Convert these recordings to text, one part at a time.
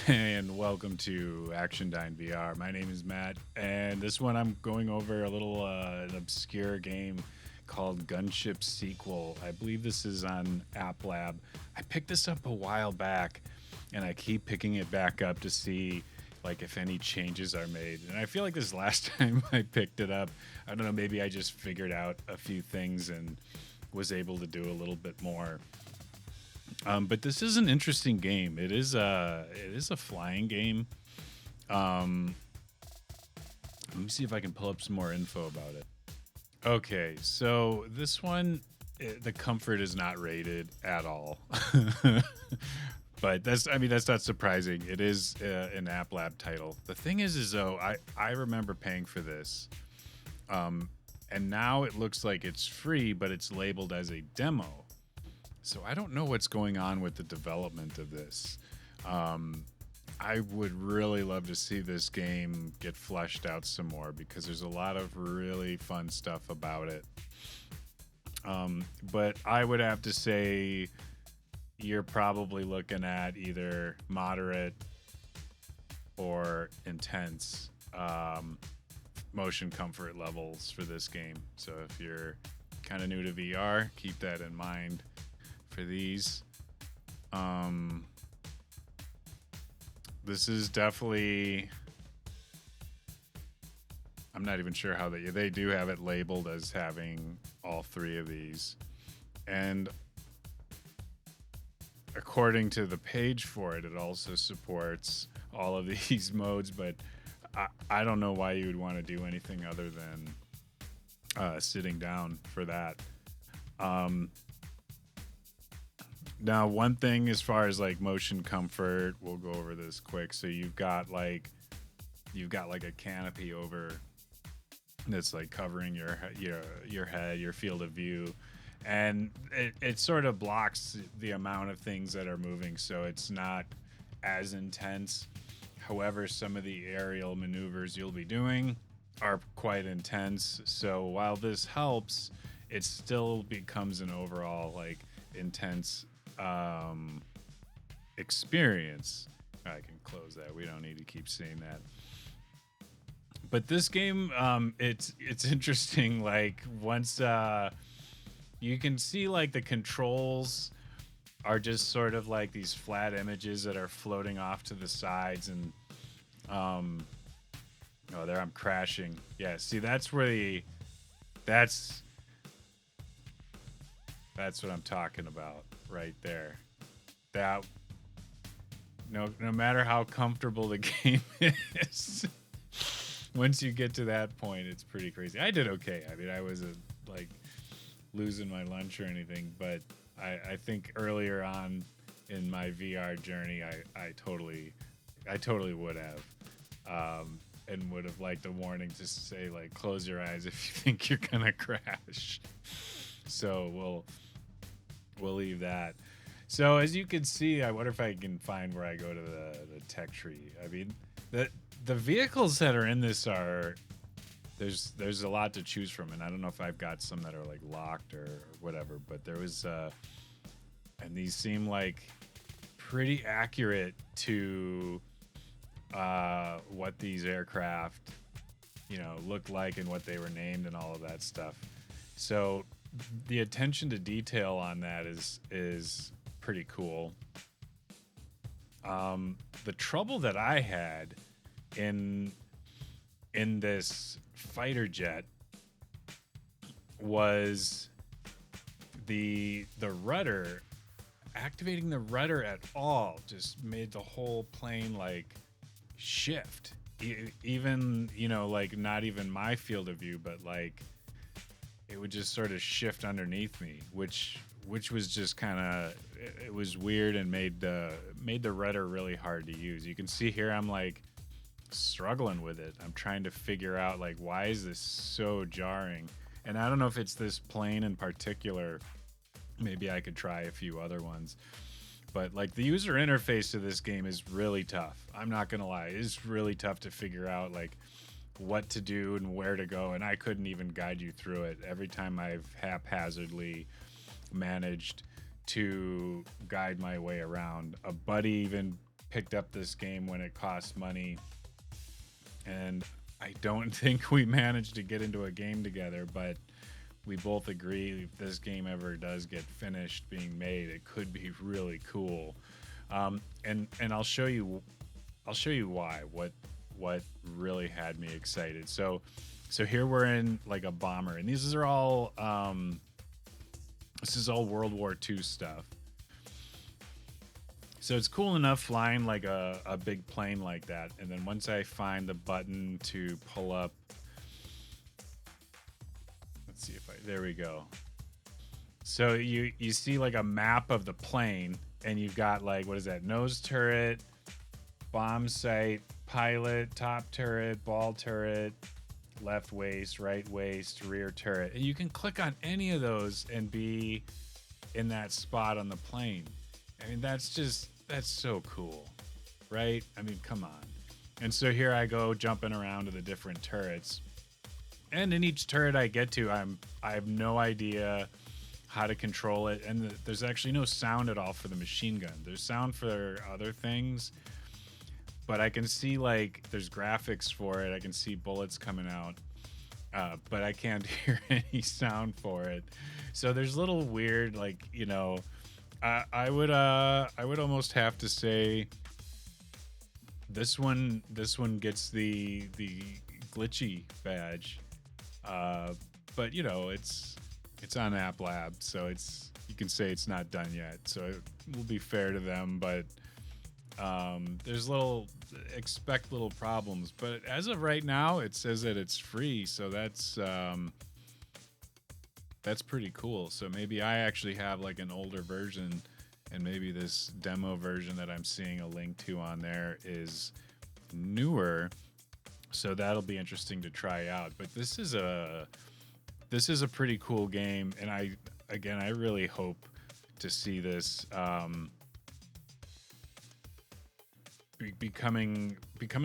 and welcome to Action Dine VR. My name is Matt, and this one I'm going over a little an obscure game called Gunship Sequel. I believe this is on App Lab. I picked this up a while back, and I keep picking it back up to see like if any changes are made. And I feel like this last time I picked it up, I don't know, maybe I just figured out a few things and was able to do a little bit more. But this is an interesting game. It is a flying game. Um, Let me see if I can pull up some more info about it. Okay, so this one, the comfort is not rated at all. But that's not surprising. It is an App Lab title. The thing is though, I remember paying for this, and now it looks like it's free, but it's labeled as a demo. So I don't know what's going on with the development of this. I would really love to see this game get fleshed out some more because there's a lot of really fun stuff about it. But I would have to say you're probably looking at either moderate or intense motion comfort levels for this game. So if you're kind of new to VR, keep that in mind for these. This is definitely, I'm not even sure how they do have it labeled as having all three of these. And according to the page for it, it also supports all of these modes, but I don't know why you would want to do anything other than sitting down for that. Now, one thing as far as like motion comfort, we'll go over this quick. So you've got like a canopy over that's like covering your head, your field of view, and it sort of blocks the amount of things that are moving, so it's not as intense. However, some of the aerial maneuvers you'll be doing are quite intense. So while this helps, it still becomes an overall like intense experience. I can close that. We don't need to keep seeing that. But this game, it's interesting. Like once you can see, like the controls are just sort of like these flat images that are floating off to the sides, and oh, there I'm crashing. Yeah, see, that's where that's what I'm talking about right there. That no matter how comfortable the game is, once you get to that point, it's pretty crazy. I did okay. I mean, I wasn't like losing my lunch or anything, but I think earlier on in my VR journey, I totally would have, and would have liked a warning to say like close your eyes if you think you're gonna crash. So we'll leave that. So as you can see, I wonder if I can find where I go to the tech tree. I mean, the vehicles that are in this are there's a lot to choose from, and I don't know if I've got some that are like locked or whatever, but there was and these seem like pretty accurate to what these aircraft looked like and what they were named and all of that stuff. So the attention to detail on that is pretty cool. The trouble that I had in this fighter jet was the rudder. Activating the rudder at all just made the whole plane like shift. Even like not even my field of view, but like it would just sort of shift underneath me, which was just kind of, it was weird and made the rudder really hard to use. You can see here I'm like struggling with it. I'm trying to figure out like why is this so jarring, and I don't know if it's this plane in particular. Maybe I could try a few other ones, but like the user interface to this game is really tough. I'm not gonna lie, it's really tough to figure out like what to do and where to go, and I couldn't even guide you through it. Every time I've haphazardly managed to guide my way around, a buddy even picked up this game when it cost money, and I don't think we managed to get into a game together, but we both agree if this game ever does get finished being made, it could be really cool. And I'll show you why. What really had me excited. So here we're in like a bomber, and these are all this is all World War II stuff. So it's cool enough flying like a big plane like that. And then once I find the button to pull up, let's see if there we go. So you see like a map of the plane, and you've got like, what is that? Nose turret, bomb sight, pilot, top turret, ball turret, left waist, right waist, rear turret. And you can click on any of those and be in that spot on the plane. I mean, that's so cool, right? I mean, come on. And so here I go jumping around to the different turrets. And in each turret I get to, I have no idea how to control it. And there's actually no sound at all for the machine gun. There's sound for other things, but I can see like there's graphics for it. I can see bullets coming out, but I can't hear any sound for it. So there's little weird, like, you know, I would almost have to say this one gets the glitchy badge, but you know it's on App Lab, so you can say it's not done yet, so it will be fair to them, but there's expect little problems, but as of right now it says that it's free, so that's pretty cool. So maybe I actually have like an older version, and maybe this demo version that I'm seeing a link to on there is newer. So that'll be interesting to try out. But this is a pretty cool game, and I really hope to see this becoming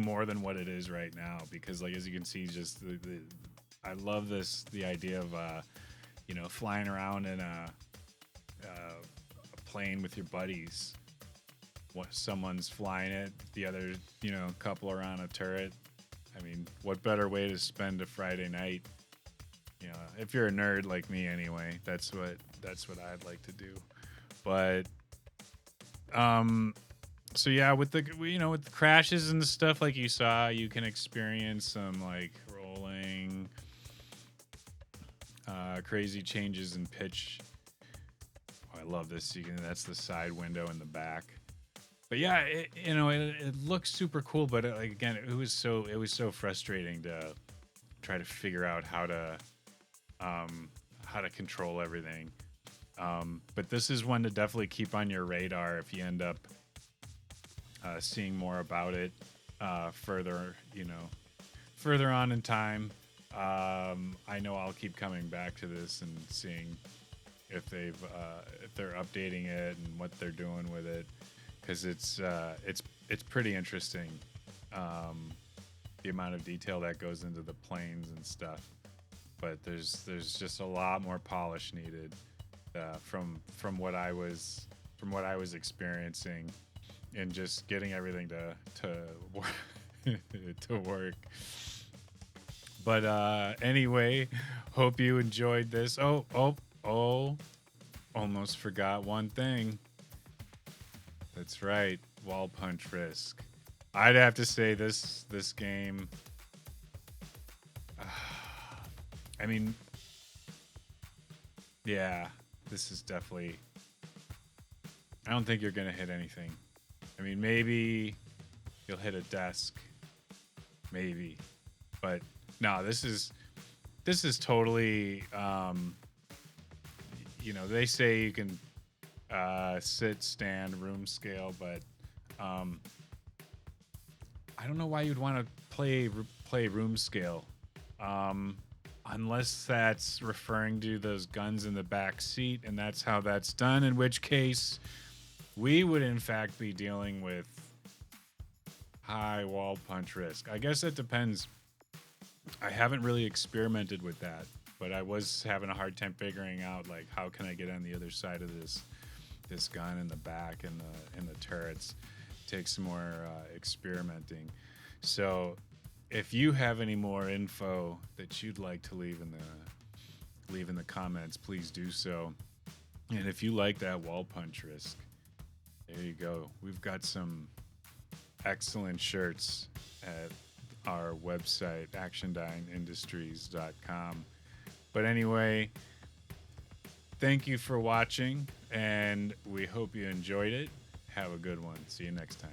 more than what it is right now, because like as you can see, just I love the idea of you know, flying around in a plane with your buddies. Someone's flying it, the other, you know, couple are on a turret. I mean, what better way to spend a Friday night? You know, if you're a nerd like me, anyway, that's what I'd like to do. But, so yeah, with the crashes and stuff like you saw, you can experience some like rolling, crazy changes in pitch. Oh, I love this. That's the side window in the back. But yeah, it looks super cool. But again, it was so frustrating to try to figure out how to control everything. But this is one to definitely keep on your radar if you end up seeing more about it further on in time. I know I'll keep coming back to this and seeing if they're updating it and what they're doing with it, because it's pretty interesting, the amount of detail that goes into the planes and stuff. But there's just a lot more polish needed from what I was experiencing, and just getting everything to work. But anyway, hope you enjoyed this. Oh, almost forgot one thing. That's right, wall punch risk. I'd have to say this game, I mean, yeah, this is definitely, I don't think you're going to hit anything. I mean, maybe you'll hit a desk, maybe, but no, this is totally, they say you can sit, stand, room scale, but I don't know why you'd want to play room scale, unless that's referring to those guns in the back seat, and that's how that's done, in which case we would in fact be dealing with high wall punch risk. I guess it depends. I haven't really experimented with that, but I was having a hard time figuring out, like, how can I get on the other side of this gun in the back and the turrets. take some more experimenting. So if you have any more info that you'd like to leave in the comments, please do so. And if you like that wall punch risk, there you go. We've got some excellent shirts at our website, actiondyingindustries.com. But anyway, thank you for watching, and we hope you enjoyed it. Have a good one. See you next time.